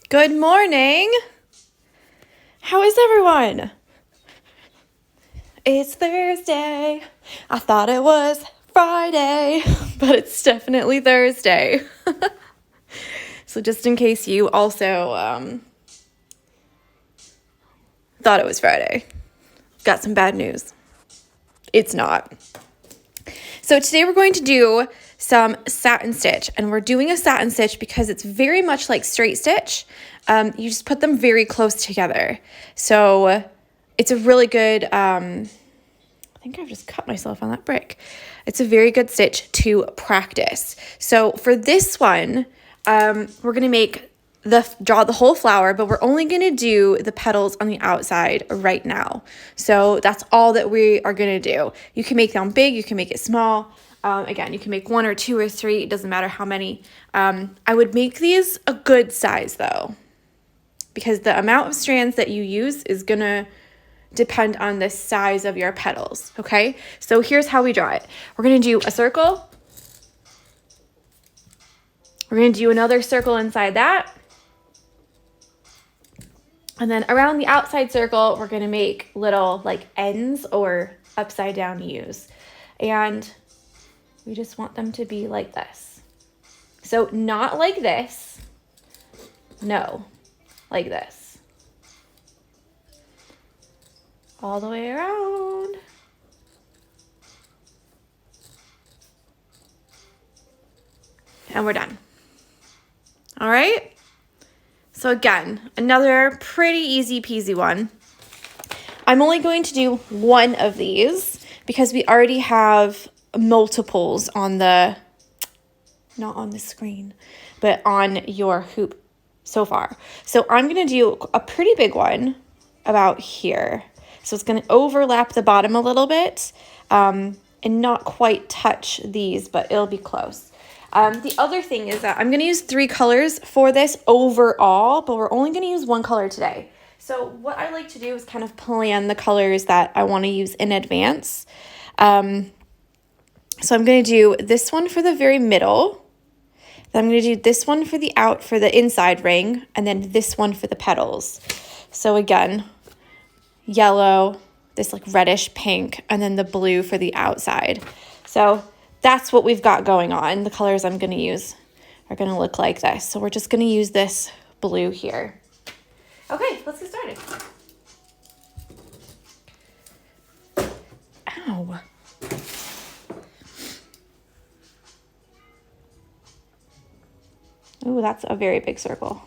Good morning. How is everyone? It's Thursday. I thought it was Friday, but it's definitely Thursday. So just in case you also thought it was Friday, got some bad news. It's not. So today we're going to do some satin stitch, and we're doing a satin stitch because it's very much like straight stitch. You just put them very close together. So it's a really good, I think I've just cut myself on that brick. It's a very good stitch to practice. So for this one, we're going to draw the whole flower, but we're only going to do the petals on the outside right now. So that's all that we are going to do. You can make them big, you can make it small. Again, you can make 1 or 2 or 3, it doesn't matter how many. I would make these a good size though, because the amount of strands that you use is going to depend on the size of your petals, okay? So here's how we draw it. We're going to do a circle. We're going to do another circle inside that. And then around the outside circle, we're going to make little like ends or upside down U's. And we just want them to be like this. So not like this. No, like this. All the way around. And we're done. All right. So again, another pretty easy peasy one. I'm only going to do one of these because we already have multiples on the, not on the screen, but on your hoop so far. So I'm going to do a pretty big one about here. So it's going to overlap the bottom a little bit and not quite touch these, but it'll be close. The other thing is that I'm going to use 3 colors for this overall, but we're only going to use 1 color today. So what I like to do is kind of plan the colors that I want to use in advance. So I'm going to do this one for the very middle. Then I'm going to do this one for the inside ring, and then this one for the petals. So again, yellow, this like reddish pink, and then the blue for the outside. So that's what we've got going on. The colors I'm going to use are going to look like this. So we're just going to use this blue here. Okay, let's get started. Ow. Ooh, that's a very big circle.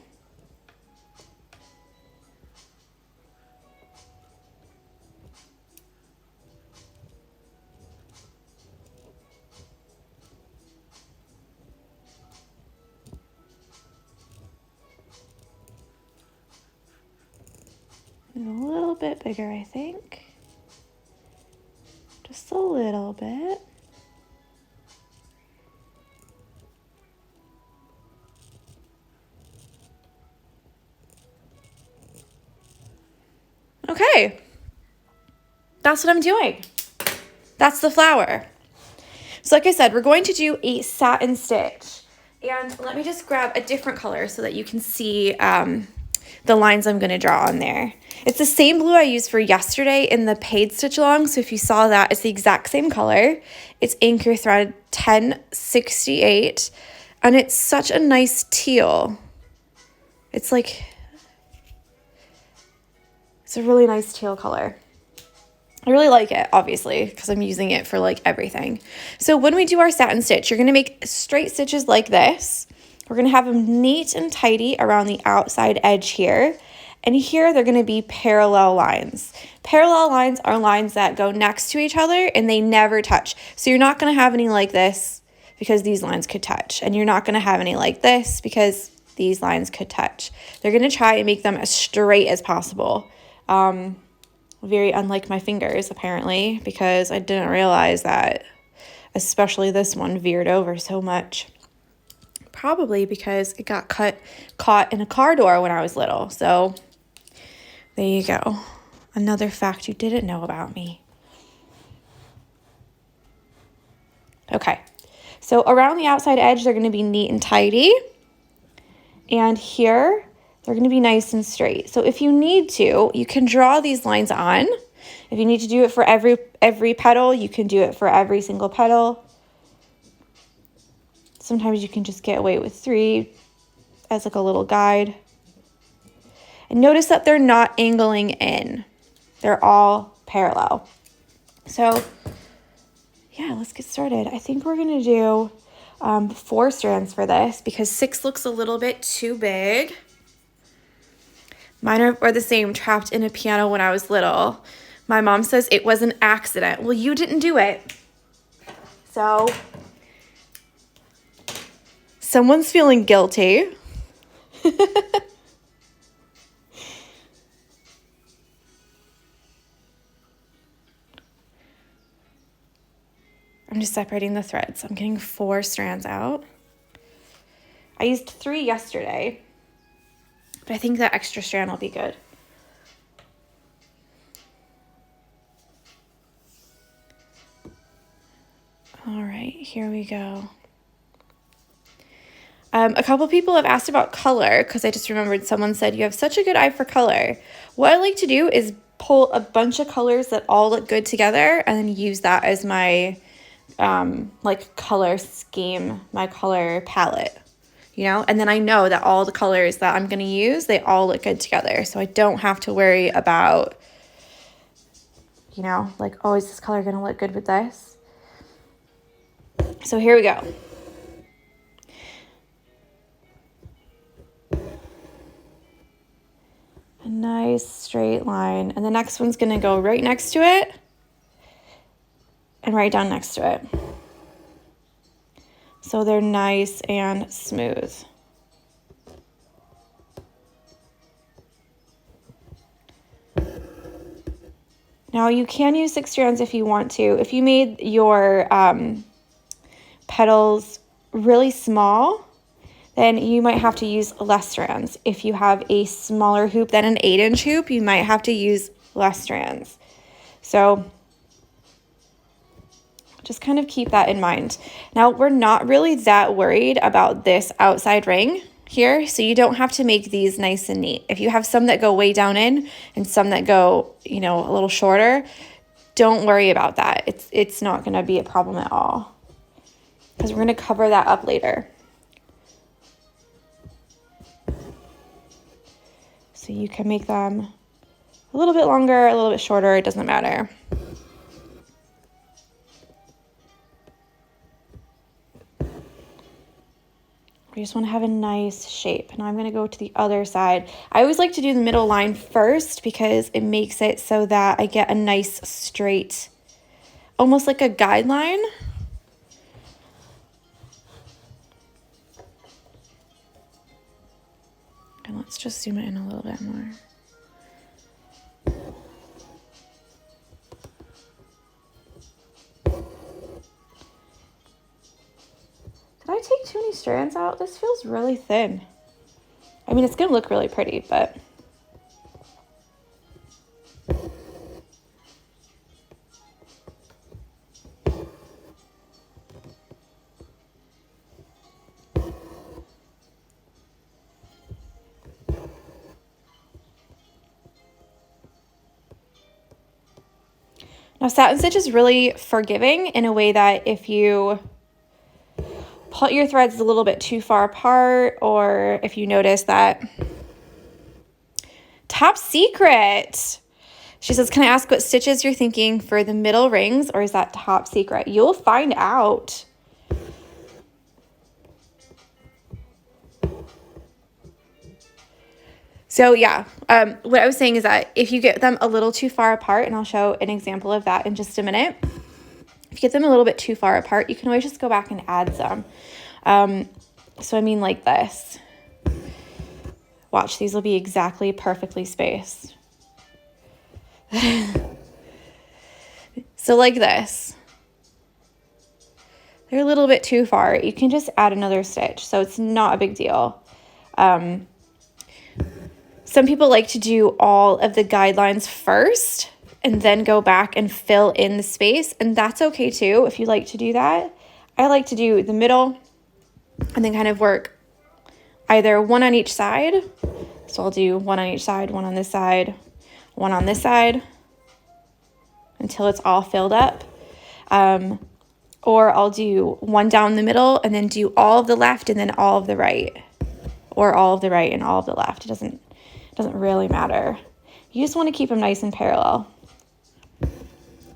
And a little bit bigger, I think. Just a little bit. Okay. That's what I'm doing. That's the flower. So like I said, we're going to do a satin stitch. And let me just grab a different color so that you can see the lines I'm going to draw on there. It's the same blue I used for yesterday in the paid stitch along. So if you saw that, it's the exact same color. It's Anchor Thread 1068. And it's such a nice teal. It's a really nice teal color. I really like it, obviously, because I'm using it for like everything. So when we do our satin stitch, you're going to make straight stitches like this. We're going to have them neat and tidy around the outside edge here. And here they're going to be parallel lines. Parallel lines are lines that go next to each other and they never touch. So you're not going to have any like this because these lines could touch. And you're not going to have any like this because these lines could touch. They're going to try and make them as straight as possible. Very unlike my fingers, apparently, because I didn't realize that, especially this one, veered over so much. Probably because it got caught in a car door when I was little. So there you go. Another fact you didn't know about me. Okay, so around the outside edge, they're going to be neat and tidy. And here, They're going to be nice and straight. So if you need to, you can draw these lines on. If you need to do it for every petal, you can do it for every single petal. Sometimes you can just get away with 3 as like a little guide. And notice that they're not angling in. They're all parallel. So yeah, let's get started. I think we're going to do 4 strands for this because 6 looks a little bit too big. Mine are the same, trapped in a piano when I was little. My mom says it was an accident. Well, you didn't do it. So someone's feeling guilty. I'm just separating the threads. I'm getting 4 strands out. I used 3 yesterday, but I think that extra strand will be good. All right, here we go. A couple people have asked about color because I just remembered someone said you have such a good eye for color. What I like to do is pull a bunch of colors that all look good together and then use that as my like color scheme, my color palette, you know? And then I know that all the colors that I'm going to use, they all look good together. So I don't have to worry about, you know, like, oh, is this color going to look good with this? So here we go. A nice straight line. And the next one's going to go right next to it and right down next to it. So they're nice and smooth. Now you can use 6 strands if you want to. If you made your petals really small, then you might have to use less strands. If you have a smaller hoop than an 8-inch hoop, you might have to use less strands. So just kind of keep that in mind. Now, we're not really that worried about this outside ring here, so you don't have to make these nice and neat. If you have some that go way down in and some that go, you know, a little shorter, don't worry about that. It's not going to be a problem at all because we're going to cover that up later. So you can make them a little bit longer, a little bit shorter, it doesn't matter. We just want to have a nice shape. Now I'm going to go to the other side. I always like to do the middle line first because it makes it so that I get a nice straight, almost like a guideline. And let's just zoom it in a little bit more. Did I take too many strands out? This feels really thin. I mean, it's going to look really pretty, but... Now, satin stitch is really forgiving in a way that if you pull your threads a little bit too far apart, or if you notice that, top secret. She says, can I ask what stitches you're thinking for the middle rings, or is that top secret? You'll find out. So yeah, what I was saying is that if you get them a little too far apart, and I'll show an example of that in just a minute. If you get them a little bit too far apart, you can always just go back and add some. So I mean like this. Watch, these will be exactly perfectly spaced. So like this. They're a little bit too far. You can just add another stitch, so it's not a big deal. Some people like to do all of the guidelines first and then go back and fill in the space, and that's okay too if you like to do that. I like to do the middle and then kind of work either one on each side. So I'll do one on each side, one on this side, one on this side until it's all filled up. Or I'll do one down the middle and then do all of the left and then all of the right, or all of the right and all of the left. It doesn't really matter. You just want to keep them nice and parallel.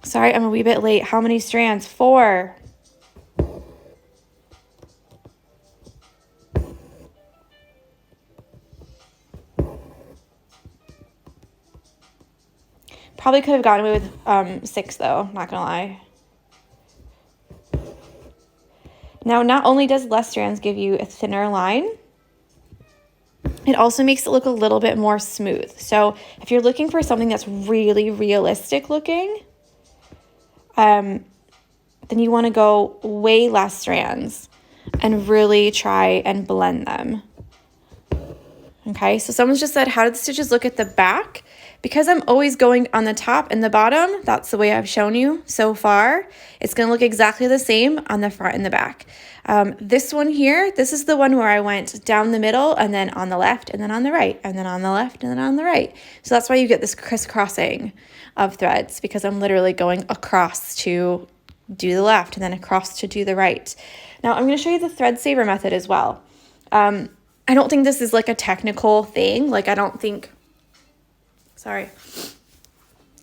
Sorry, I'm a wee bit late. How many strands? 4. Probably could have gotten away with 6 though, not gonna lie. Now, not only does less strands give you a thinner line, it also makes it look a little bit more smooth. So if you're looking for something that's really realistic looking, then you want to go way less strands and really try and blend them. Okay, so someone's just said, how do the stitches look at the back? Because I'm always going on the top and the bottom, that's the way I've shown you so far. It's going to look exactly the same on the front and the back. This one here, this is the one where I went down the middle and then on the left and then on the right and then on the left and then on the right. So that's why you get this crisscrossing of threads, because I'm literally going across to do the left and then across to do the right. Now I'm going to show you the thread saver method as well. I don't think this is like a technical thing. Like I don't think, sorry,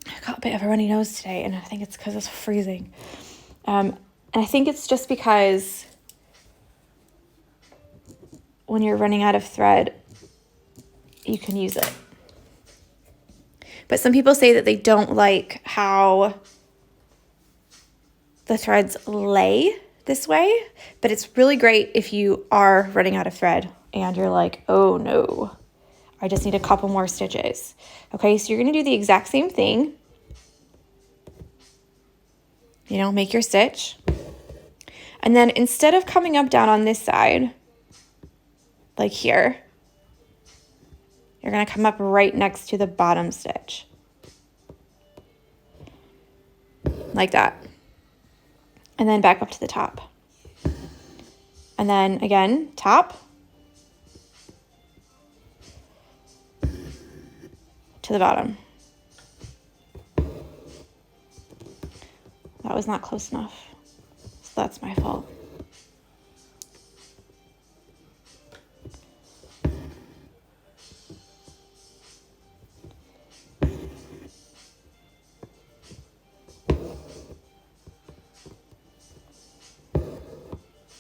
I got a bit of a runny nose today and I think it's because it's freezing. And I think it's just because when you're running out of thread, you can use it. But some people say that they don't like how the threads lay this way, but it's really great if you are running out of thread and you're like, oh no, I just need a couple more stitches. Okay, so you're gonna do the exact same thing. You know, make your stitch. And then instead of coming up down on this side, like here, you're gonna come up right next to the bottom stitch. Like that. And then back up to the top. And then again, top to the bottom. That was not close enough. So that's my fault.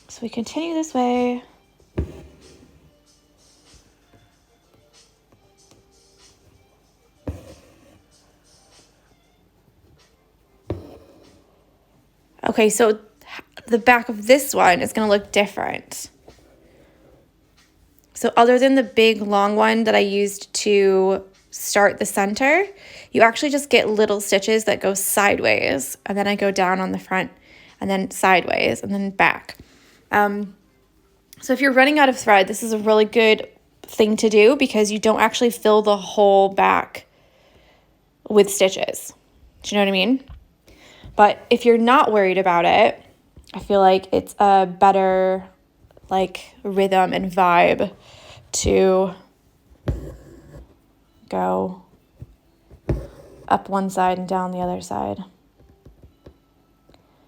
So we continue this way. Okay, so the back of this one is going to look different. So other than the big long one that I used to start the center, you actually just get little stitches that go sideways, and then I go down on the front and then sideways and then back. So if you're running out of thread, this is a really good thing to do because you don't actually fill the whole back with stitches. Do you know what I mean? But if you're not worried about it, I feel like it's a better like rhythm and vibe to go up one side and down the other side.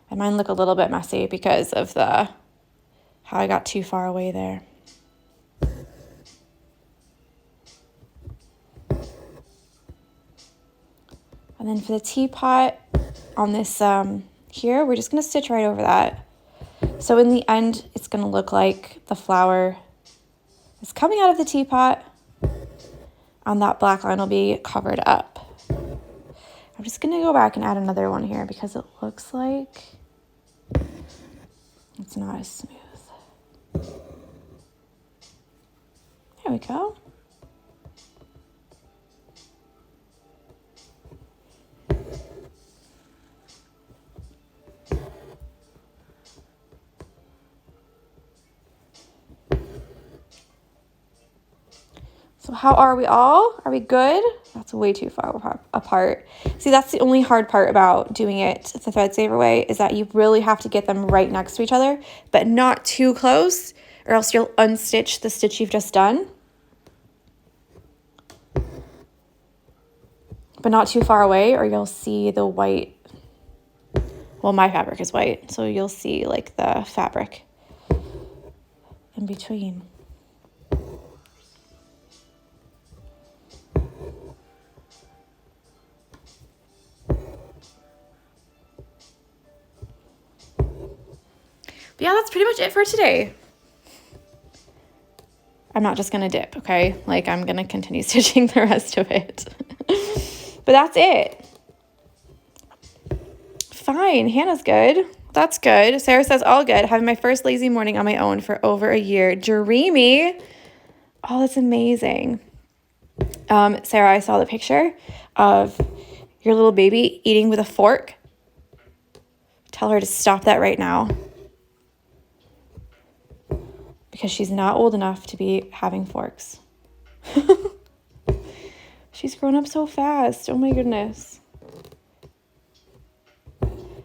And mine look a little bit messy because of how I got too far away there. And then for the teapot on this here, we're just going to stitch right over that. So in the end, it's going to look like the flower is coming out of the teapot, and that black line will be covered up. I'm just going to go back and add another one here because it looks like it's not as smooth. There we go. So how are we all? Are we good? That's way too far apart. See, that's the only hard part about doing it the thread saver way, is that you really have to get them right next to each other, but not too close, or else you'll unstitch the stitch you've just done. but not too far away, or you'll see the white. Well, my fabric is white, so you'll see like the fabric in between. But yeah, that's pretty much it for today. I'm not just going to dip, okay? Like, I'm going to continue stitching the rest of it. But that's it. Fine. Hannah's good. That's good. Sarah says, all good. Having my first lazy morning on my own for over a year. Dreamy. Oh, that's amazing. Sarah, I saw the picture of your little baby eating with a fork. Tell her to stop that right now. Because she's not old enough to be having forks. She's grown up so fast. Oh my goodness.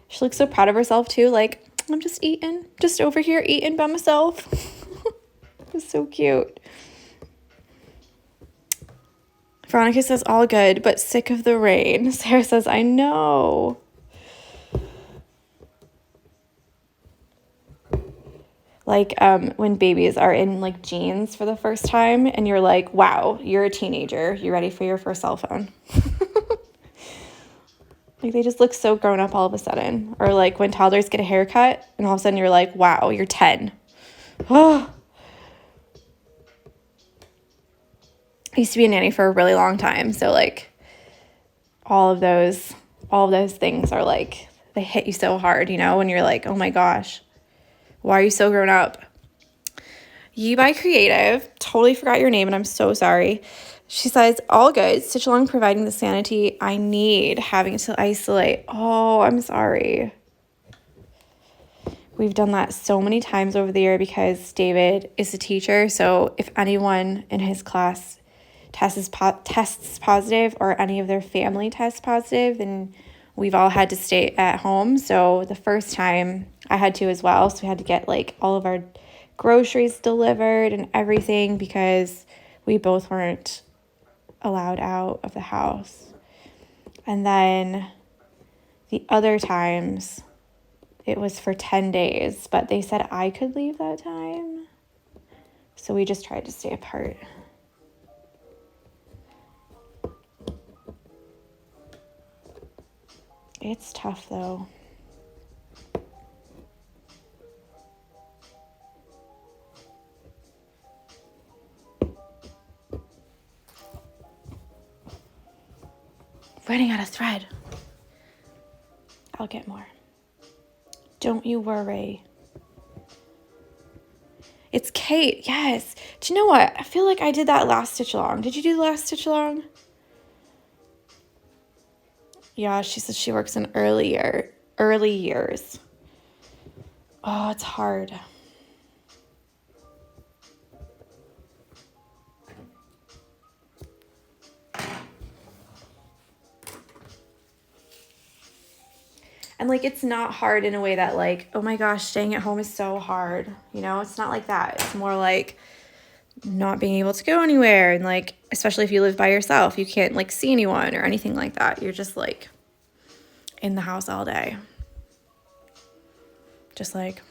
She looks so proud of herself too. Like, I'm just eating, just over here eating by myself. It's so cute. Veronica says all good, but sick of the rain. Sarah says, I know. Like when babies are in like jeans for the first time and you're like, wow, you're a teenager. You ready for your first cell phone? Like they just look so grown up all of a sudden. Or like when toddlers get a haircut and all of a sudden you're like, wow, you're 10. Oh. I used to be a nanny for a really long time. So like all of those things are like, they hit you so hard, you know, when you're like, oh my gosh. Why are you so grown up? You by Creative. Totally forgot your name and I'm so sorry. She says, all good. Stitchalong providing the sanity I need, having to isolate. Oh, I'm sorry. We've done that so many times over the year because David is a teacher. So if anyone in his class tests positive or any of their family tests positive, then we've all had to stay at home. So the first time I had to as well. So we had to get like all of our groceries delivered and everything because we both weren't allowed out of the house. And then the other times it was for 10 days, but they said I could leave that time. So we just tried to stay apart. It's tough though. Running out of thread. I'll get more. Don't you worry. It's Kate. Yes. Do you know what? I feel like I did that last stitch along. Did you do the last stitch along? Yeah, she says she works in early years. Oh, it's hard. And like, it's not hard in a way that like, oh my gosh, staying at home is so hard. You know, it's not like that. It's more like not being able to go anywhere. And like, especially if you live by yourself, you can't like see anyone or anything like that. You're just like in the house all day. Just like,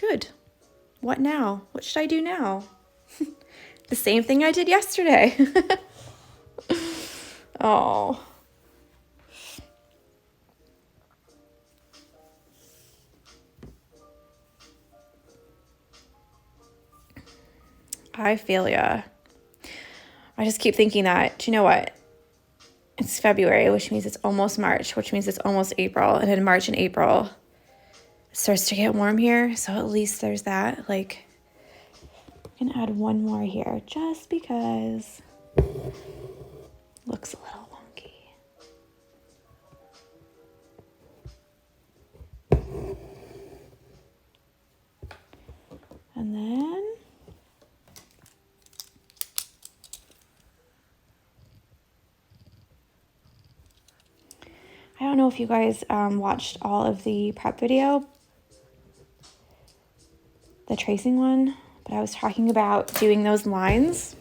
good. What now? What should I do now? The same thing I did yesterday. Oh. I feel ya. I just keep thinking that, do you know what? It's February, which means it's almost March, which means it's almost April. And in March and April, it starts to get warm here. So at least there's that. Like, I'm going to add one more here just because it looks a little wonky. And then I don't know if you guys watched all of the prep video, the tracing one, but I was talking about doing those lines.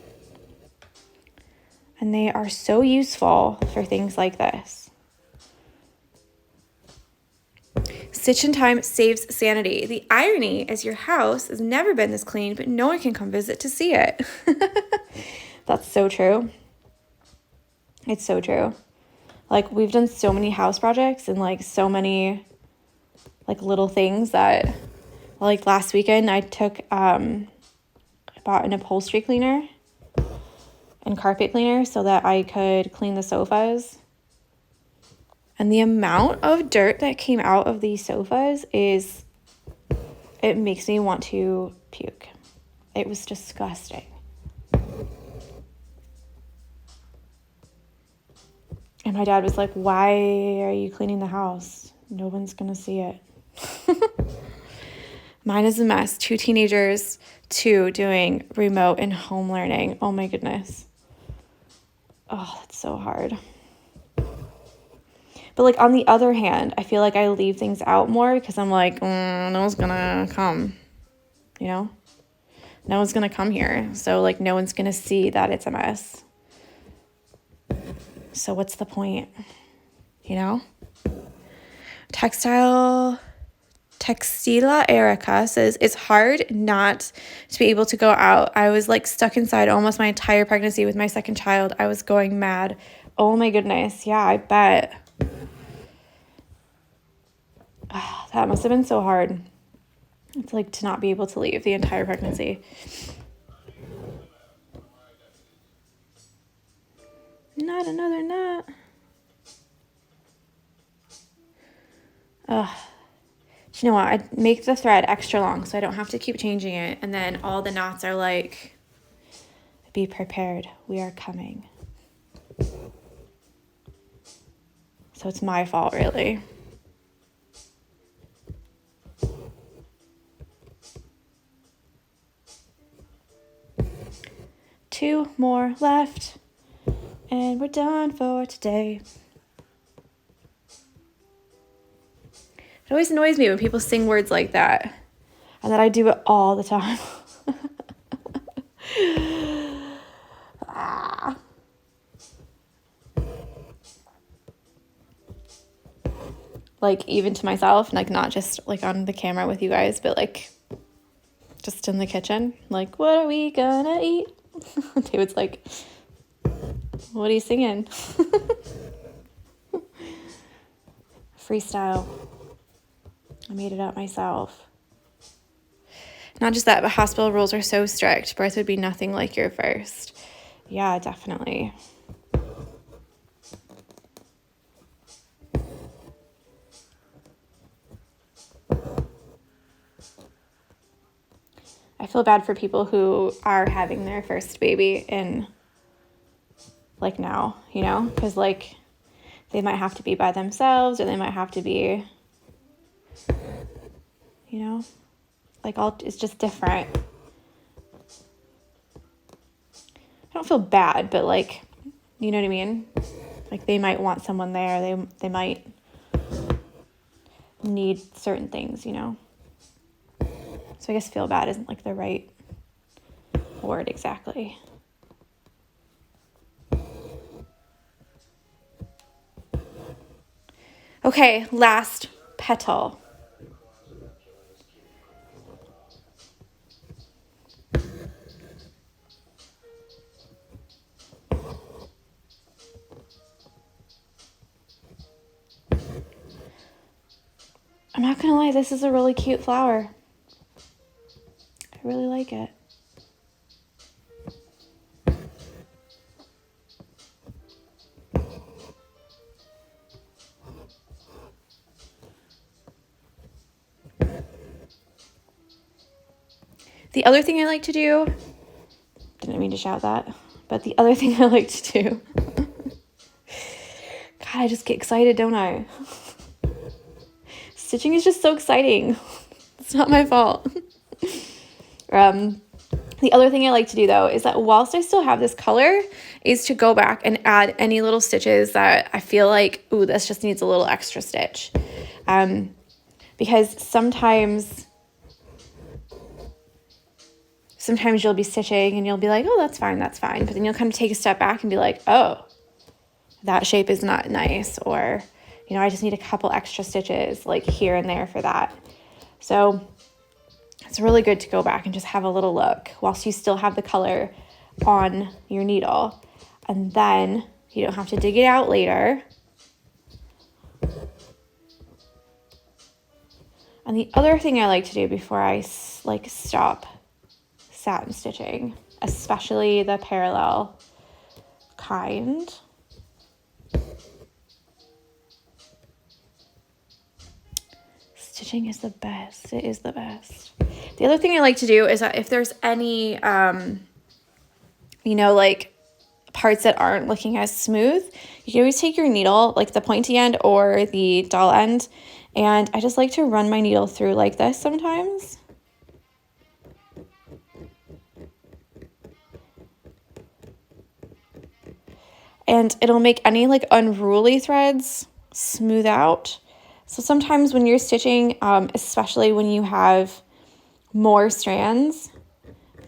And they are so useful for things like this. Stitch in time saves sanity. The irony is your house has never been this clean, but no one can come visit to see it. That's so true. It's so true. Like, we've done so many house projects and like so many like little things that, like last weekend I bought an upholstery cleaner and carpet cleaner so that I could clean the sofas. And the amount of dirt that came out of these sofas it makes me want to puke. It was disgusting. And my dad was like, why are you cleaning the house? No one's gonna see it. Mine is a mess. 2 teenagers, 2 doing remote and home learning. Oh my goodness. Oh, that's so hard. But like on the other hand, I feel like I leave things out more because I'm like, no one's gonna come, you know? No one's gonna come here. So like no one's gonna see that it's a mess. So what's the point, you know? Textila Erica says, it's hard not to be able to go out. I was like stuck inside almost my entire pregnancy with my second child. I was going mad. Oh my goodness. Yeah, I bet. That must have been so hard. It's like to not be able to leave the entire pregnancy. Not another knot. Ugh. Do you know what? I'd make the thread extra long so I don't have to keep changing it. And then all the knots are like, be prepared. We are coming. So it's my fault, really. Two more left. And we're done for today. It always annoys me when people sing words like that. And that I do it all the time. Like even to myself, like not just like on the camera with you guys, but like just in the kitchen. Like, what are we gonna eat? David's like, what are you singing? Freestyle. I made it up myself. Not just that, but hospital rules are so strict. Birth would be nothing like your first. Yeah, definitely. I feel bad for people who are having their first baby in, like, now, you know? Because, like, they might have to be by themselves or they might have to be, you know? Like, it's just different. I don't feel bad, but, like, you know what I mean? Like, they might want someone there. They might need certain things, you know? So I guess feel bad isn't, like, the right word exactly. Okay, last petal. I'm not gonna lie, this is a really cute flower. I really like it. The other thing I like to do, didn't mean to shout that, but the other thing I like to do, God, I just get excited, don't I? Stitching is just so exciting. It's not my fault. The other thing I like to do, though, is that whilst I still have this color, is to go back and add any little stitches that I feel like, ooh, this just needs a little extra stitch. Because sometimes sometimes you'll be stitching and you'll be like, oh, that's fine. But then you'll kind of take a step back and be like, oh, that shape is not nice. Or, you know, I just need a couple extra stitches like here and there for that. So it's really good to go back and just have a little look whilst you still have the color on your needle. And then you don't have to dig it out later. And the other thing I like to do before I like stop satin stitching, especially the parallel kind, stitching is the best. It is the best. The other thing I like to do is that if there's any, you know, like parts that aren't looking as smooth, you can always take your needle, like the pointy end or the dull end, and I just like to run my needle through like this sometimes. And it'll make any like unruly threads smooth out. So sometimes when you're stitching, especially when you have more strands,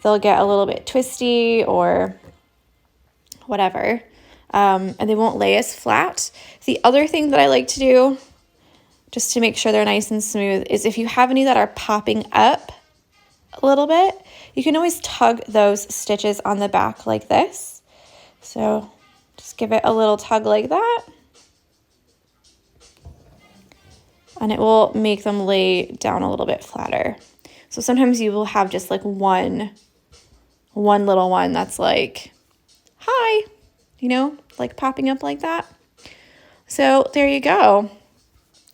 they'll get a little bit twisty or whatever, and they won't lay as flat. The other thing that I like to do, just to make sure they're nice and smooth, is if you have any that are popping up a little bit, you can always tug those stitches on the back like this. So just give it a little tug like that, and it will make them lay down a little bit flatter. So sometimes you will have just like one little one that's like, hi, you know, like popping up like that. So there you go.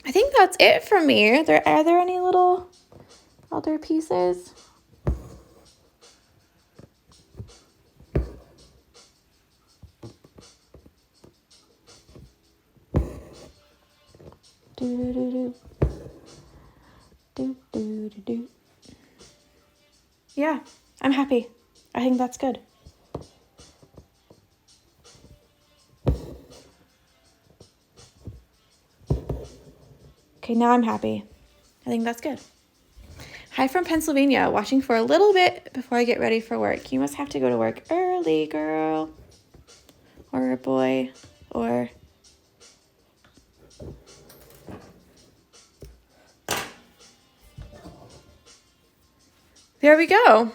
I think that's it from me. Are there any little other pieces? Yeah, I'm happy. I think that's good. Okay, now I'm happy. I think that's good. Hi from Pennsylvania, watching for a little bit before I get ready for work. You must have to go to work early, girl. Or boy, or... There we go.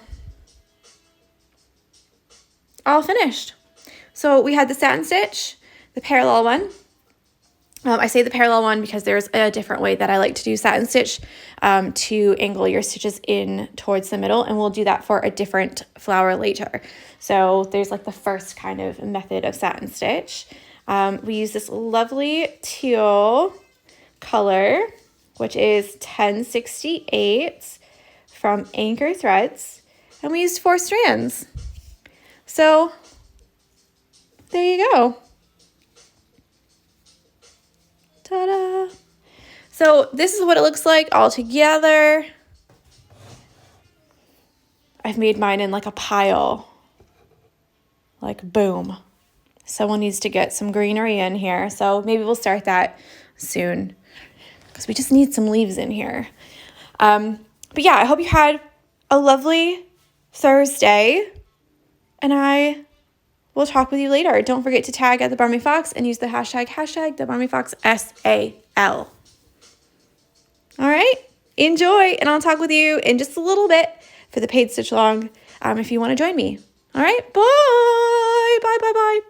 All finished. So we had the satin stitch, the parallel one. I say the parallel one because there's a different way that I like to do satin stitch to angle your stitches in towards the middle, and we'll do that for a different flower later. So there's like the first kind of method of satin stitch. We use this lovely teal color, which is 1068 from Anchor Threads, and we used 4 strands. So there you go. Ta-da! So this is what it looks like all together. I've made mine in like a pile. Like boom. Someone needs to get some greenery in here. So maybe we'll start that soon because we just need some leaves in here. But yeah, I hope you had a lovely Thursday, and I will talk with you later. Don't forget to tag at the Barmy Fox and use the hashtag the Barmy Fox SAL. All right, enjoy, and I'll talk with you in just a little bit for the paid stitch along if you want to join me. All right, bye.